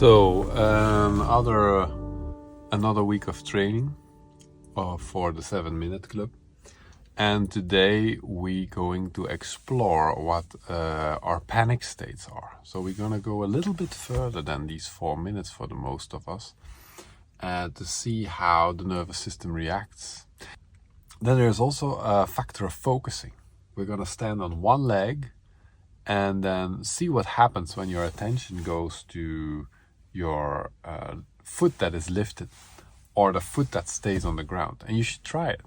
So another week of training for the 7-Minute Club, and today we're going to explore what our panic states are. So we're gonna go a little bit further than these 4 minutes for the most of us to see how the nervous system reacts. Then there's also a factor of focusing. We're gonna stand on one leg and then see what happens when your attention goes to your foot that is lifted or the foot that stays on the ground. And you should try it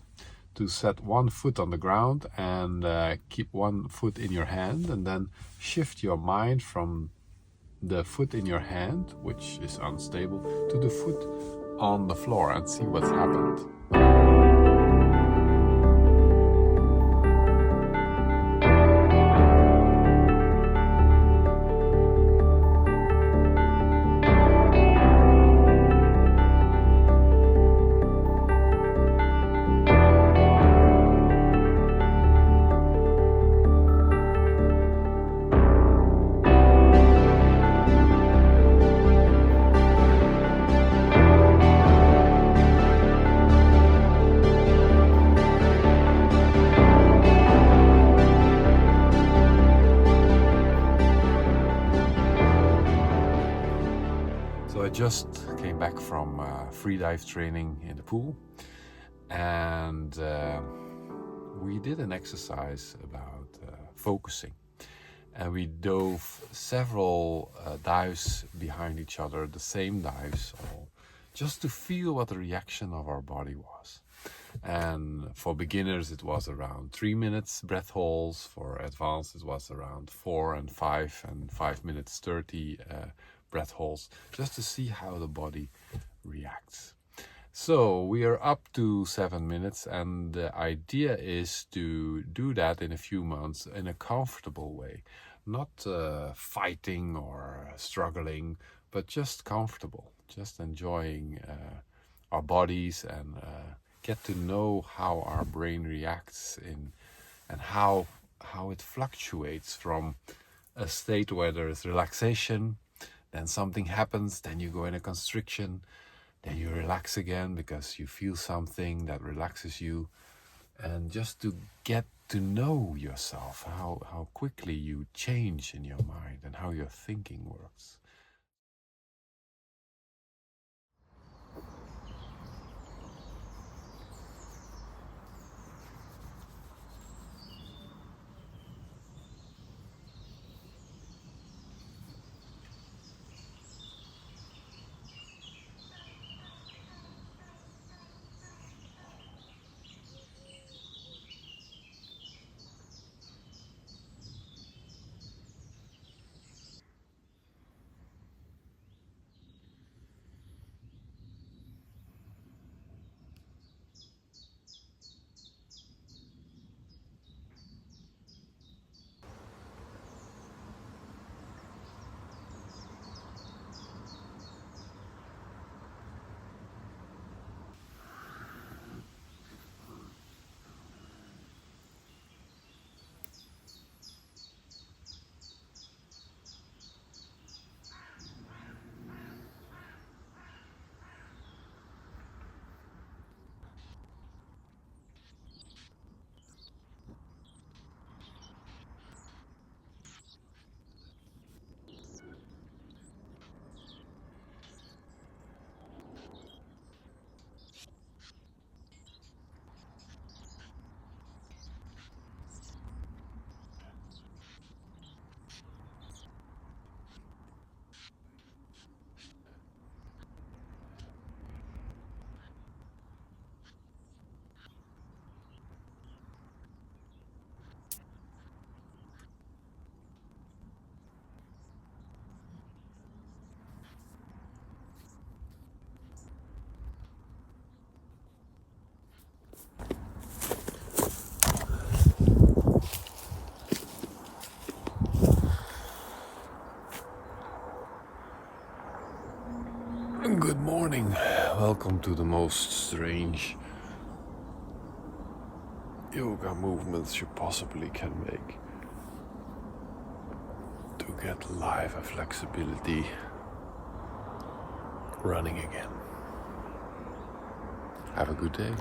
to set one foot on the ground and keep one foot in your hand, and then shift your mind from the foot in your hand, which is unstable, to the foot on the floor and see what's happened. So I just came back from free dive training in the pool, and we did an exercise about focusing, and we dove several dives behind each other, the same dives, all, just to feel what the reaction of our body was. And for beginners it was around 3 minutes breath holds, for advanced it was around 4 and 5 and 5 minutes 30 breath holds, just to see how the body reacts. So we are up to 7 minutes, and the idea is to do that in a few months in a comfortable way, not fighting or struggling, but just comfortable, just enjoying our bodies and get to know how our brain reacts and how it fluctuates from a state where there is relaxation, then something happens, then you go in a constriction, then you relax again because you feel something that relaxes you, and just to get to know yourself, how quickly you change in your mind and how your thinking works. Good morning. Welcome to the most strange yoga movements you possibly can make to get live flexibility running again. Have a good day.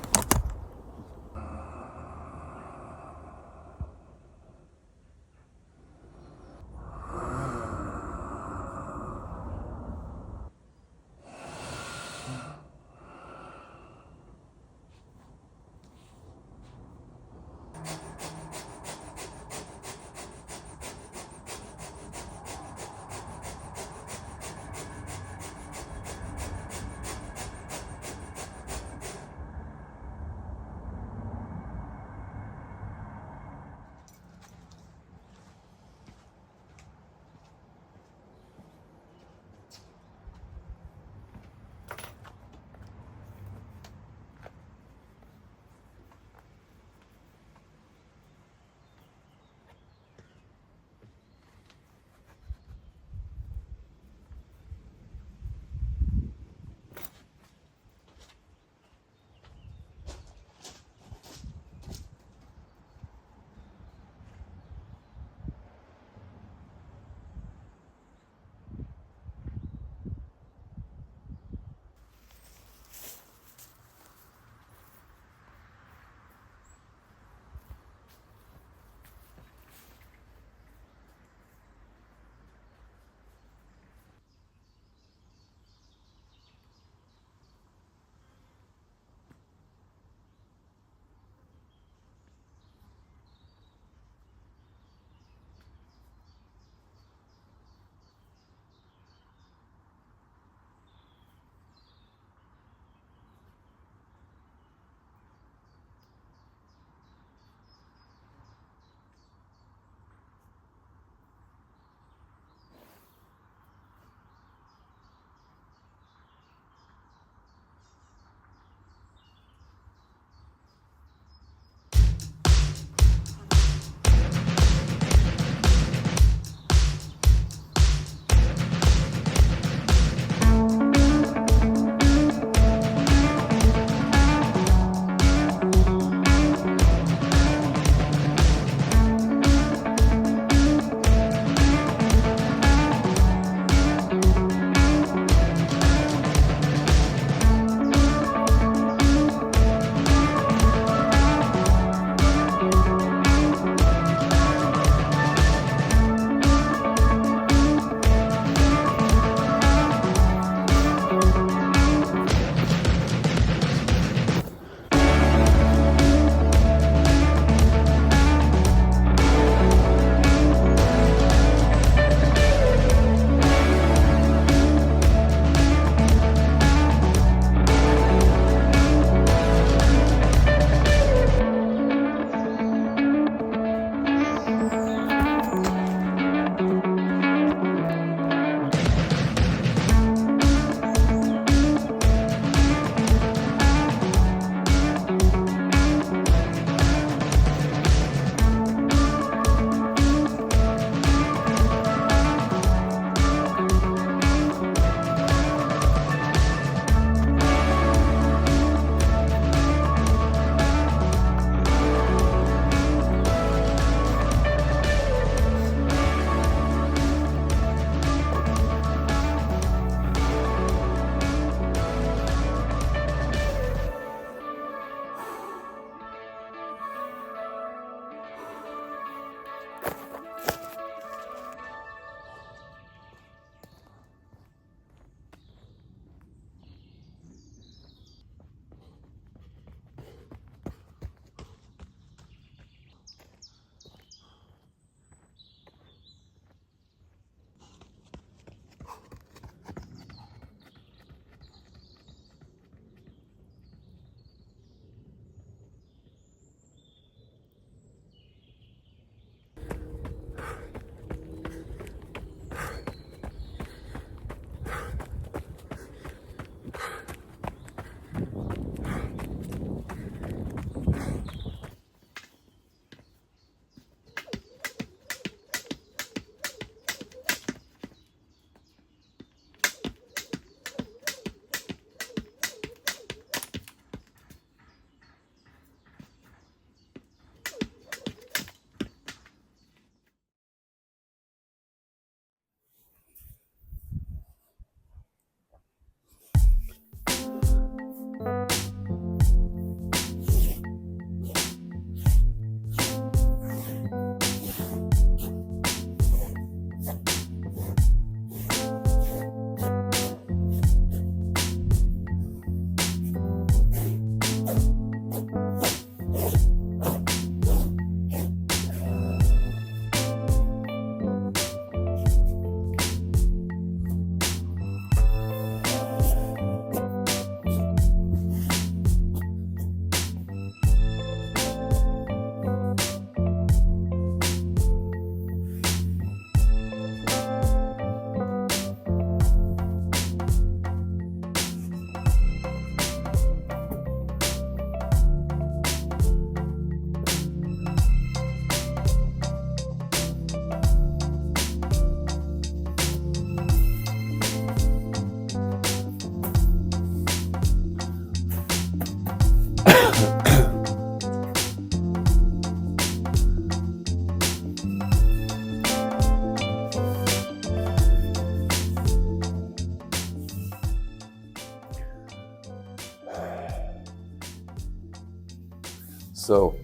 So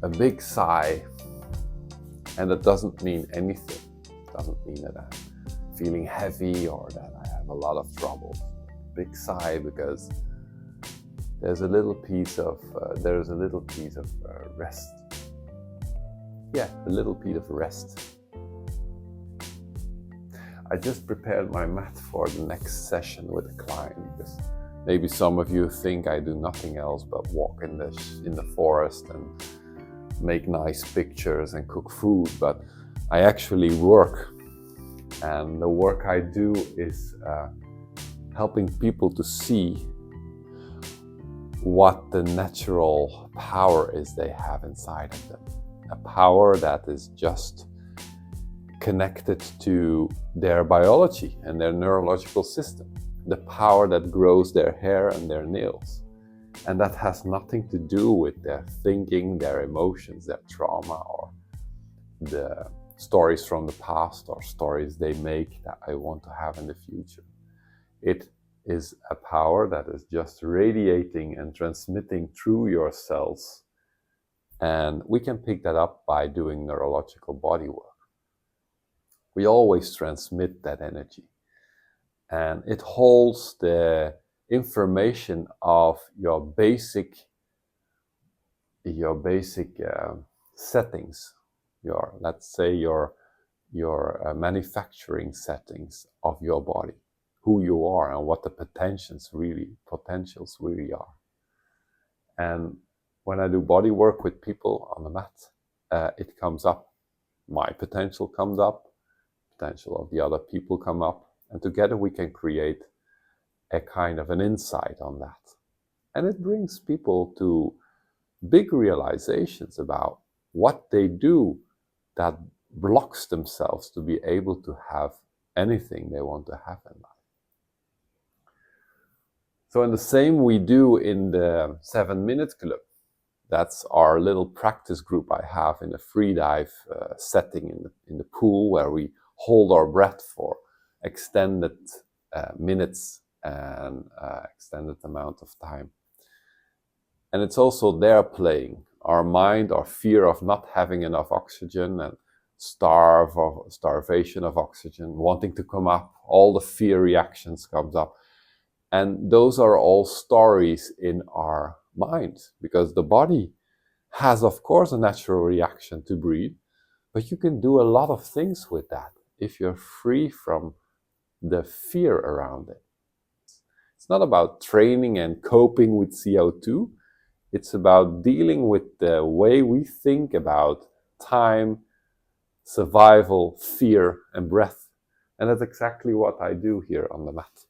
a big sigh, and that doesn't mean anything. It doesn't mean that I'm feeling heavy or that I have a lot of trouble. Big sigh because there's a little piece of rest. Yeah, a little piece of rest. I just prepared my mat for the next session with a client, because maybe some of you think I do nothing else but walk in the forest and make nice pictures and cook food, but I actually work, and the work I do is helping people to see what the natural power is they have inside of them. A power that is just connected to their biology and their neurological system. The power that grows their hair and their nails. And that has nothing to do with their thinking, their emotions, their trauma, or the stories from the past or stories they make that I want to have in the future. It is a power that is just radiating and transmitting through your cells. And we can pick that up by doing neurological body work. We always transmit that energy. And it holds the information of your basic settings, let's say your manufacturing settings of your body, who you are and what the potentials really are. And when I do body work with people on the mat, it comes up. My potential comes up, potential of the other people come up, and together we can create a kind of an insight on that. And it brings people to big realizations about what they do that blocks themselves to be able to have anything they want to have in life. So in the same we do in the 7-Minute Club. That's our little practice group I have in a free dive setting in the pool, where we hold our breath for extended minutes and extended amount of time. And it's also there playing. Our mind, our fear of not having enough oxygen and starvation of oxygen, wanting to come up, all the fear reactions comes up. And those are all stories in our mind, because the body has, of course, a natural reaction to breathe, but you can do a lot of things with that if you're free from the fear around it. It's not about training and coping with CO2. It's about dealing with the way we think about time, survival, fear, and breath. And that's exactly what I do here on the mat.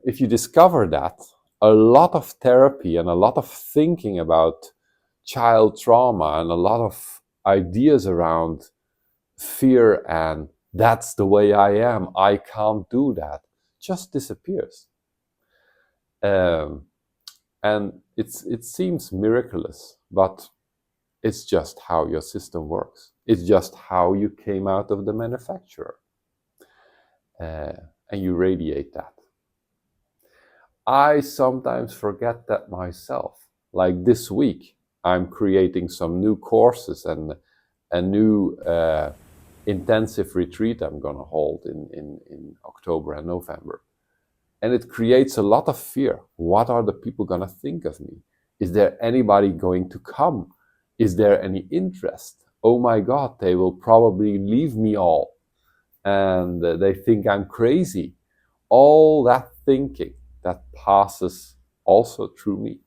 If you discover that, a lot of therapy and a lot of thinking about child trauma and a lot of ideas around fear and that's the way I am, I can't do that, just disappears. And it seems miraculous, but it's just how your system works. It's just how you came out of the manufacturer. And you radiate that. I sometimes forget that myself. Like this week, I'm creating some new courses and a new intensive retreat I'm going to hold in October and November. And it creates a lot of fear. What are the people going to think of me? Is there anybody going to come? Is there any interest? Oh my God, they will probably leave me all. And they think I'm crazy. All that thinking that passes also through me.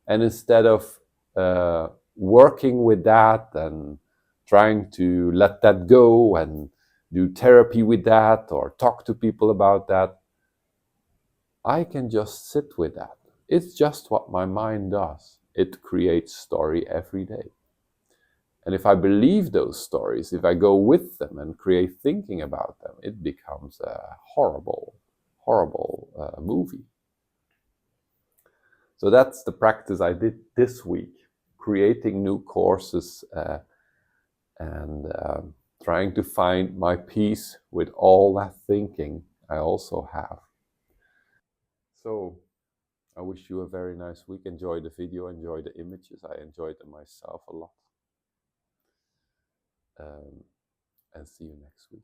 And instead of working with that and trying to let that go and do therapy with that or talk to people about that, I can just sit with that. It's just what my mind does. It creates story every day. And if I believe those stories, if I go with them and create thinking about them, it becomes a horrible movie. So that's the practice I did this week, creating new courses and trying to find my peace with all that thinking I also have. So I wish you a very nice week. Enjoy the video, enjoy the images. I enjoyed them myself a lot. And see you next week.